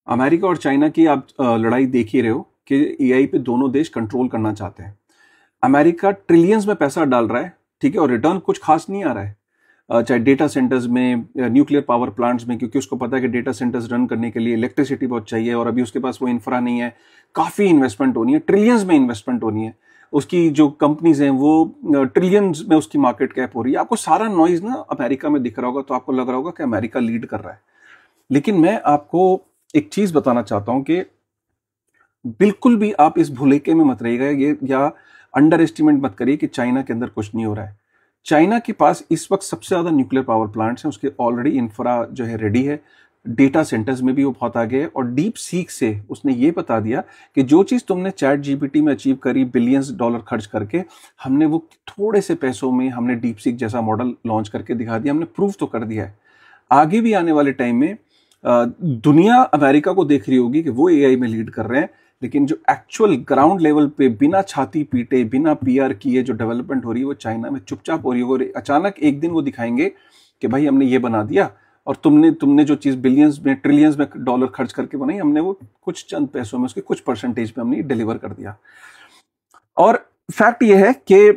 America और China की आप लड़ाई देख ही रहे हो कि एआई पे दोनों देश कंट्रोल करना चाहते हैं। अमेरिका ट्रिलियंस में पैसा डाल रहा है, ठीक है, और रिटर्न कुछ खास नहीं आ रहा है। चाहे डेटा सेंटर्स में, न्यूक्लियर पावर प्लांट्स में, क्योंकि उसको पता है कि डेटा सेंटर्स रन करने के लिए इलेक्ट्रिसिटी बहुत चाहिए और अभी उसके पास वो इंफ्रा नहीं है। काफी इन्वेस्टमेंट होनी है, ट्रिलियंस में इन्वेस्टमेंट होनी है। उसकी जो कंपनीज हैं वो ट्रिलियंस में उसकी मार्केट कैप हो रही है। आपको सारा नॉइज ना अमेरिका में दिख रहा होगा, तो आपको लग रहा होगा कि अमेरिका लीड कर रहा है। लेकिन मैं आपको एक चीज बताना चाहता हूं कि बिल्कुल भी आप इस भुलेखे में मत रहिएगा ये, या अंडर एस्टिमेट मत करिए कि चाइना के अंदर कुछ नहीं हो रहा है। चाइना के पास इस वक्त सबसे ज्यादा न्यूक्लियर पावर प्लांट्स हैं, उसके ऑलरेडी इंफ्रा जो है रेडी है। डेटा सेंटर्स में भी वो बहुत आगे है, और डीप सीक से उसने ये बता दिया कि जो चीज तुमने चैट जीपीटी में अचीव करी बिलियंस डॉलर खर्च करके, हमने वो थोड़े से पैसों में हमने डीप सीक जैसा मॉडल लॉन्च करके दिखा दिया। हमने प्रूव तो कर दिया है। आगे भी आने वाले टाइम में दुनिया अमेरिका को देख रही होगी कि वो एआई में लीड कर रहे हैं, लेकिन जो एक्चुअल ग्राउंड लेवल पे बिना छाती पीटे, बिना पीआर किए जो डेवलपमेंट हो रही है वो चाइना में चुपचाप हो रही है। अचानक एक दिन वो दिखाएंगे कि भाई हमने ये बना दिया, और तुमने जो चीज बिलियंस में ट्रिलियंस में डॉलर खर्च करके बनाई, हमने वो कुछ चंद पैसों में, उसके कुछ परसेंटेज में हमने डिलीवर कर दिया। और फैक्ट ये है कि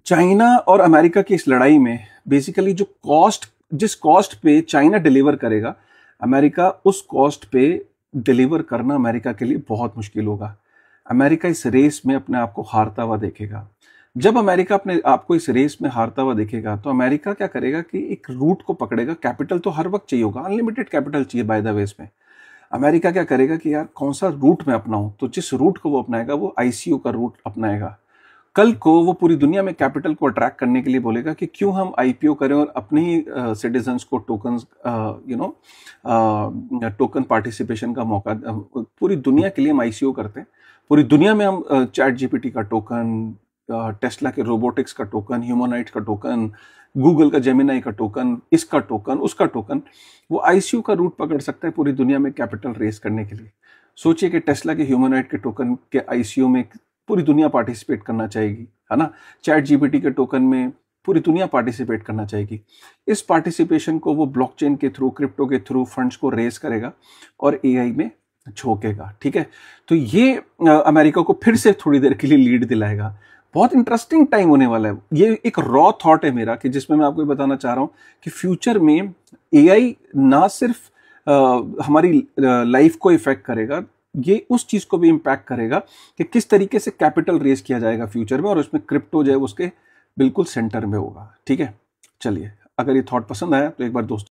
चाइना और अमेरिका की इस लड़ाई में बेसिकली जो जिस कॉस्ट पे चाइना डिलीवर करेगा, अमेरिका उस कॉस्ट पे डिलीवर करना अमेरिका के लिए बहुत मुश्किल होगा। अमेरिका इस रेस में अपने आप को हारता हुआ देखेगा। जब अमेरिका अपने आप को इस रेस में हारता हुआ देखेगा, तो अमेरिका क्या करेगा कि एक रूट को पकड़ेगा। कैपिटल तो हर वक्त चाहिए होगा, अनलिमिटेड कैपिटल चाहिए बाय द वे में। अमेरिका क्या करेगा कि यार कौन सा रूट मैं अपनाऊं, तो जिस रूट को वो अपनाएगा वो आईसीयू का रूट अपनाएगा। कल को वो पूरी दुनिया में कैपिटल को अट्रैक्ट करने के लिए बोलेगा कि क्यों हम आईपीओ करें और अपने ही सिटीजन्स को टोकन पार्टिसिपेशन का मौका। पूरी दुनिया के लिए हम आईसीओ करते हैं, पूरी दुनिया में हम चैट जीपीटी का टोकन, टेस्ला के रोबोटिक्स का टोकन, ह्यूमनॉइड का टोकन, गूगल का जेमिनाई का टोकन, इसका टोकन, उसका टोकन, वो आईसीयू का रूट पकड़ सकता है पूरी दुनिया में कैपिटल रेस करने के लिए। सोचिए कि टेस्ला के ह्यूमनॉइड के टोकन के आईसीयू में पूरी दुनिया पार्टिसिपेट करना चाहेगी, है ना। चैट जीपीटी के टोकन में पूरी दुनिया पार्टिसिपेट करना चाहेगी। इस पार्टिसिपेशन को वो ब्लॉकचेन के थ्रू, क्रिप्टो के थ्रू फंड्स को रेस करेगा और एआई में झोंकेगा, ठीक है। तो ये अमेरिका को फिर से थोड़ी देर के लिए लीड दिलाएगा। बहुत इंटरेस्टिंग टाइम होने वाला है। ये एक रॉ थॉट है मेरा, कि जिसमें मैं आपको बताना चाह रहा हूं कि फ्यूचर में एआई ना सिर्फ हमारी लाइफ को इफेक्ट करेगा, ये उस चीज को भी इंपैक्ट करेगा कि किस तरीके से कैपिटल रेज किया जाएगा फ्यूचर में, और उसमें क्रिप्टो जो है उसके बिल्कुल सेंटर में होगा, ठीक है। चलिए, अगर ये थॉट पसंद आया तो एक बार दोस्तों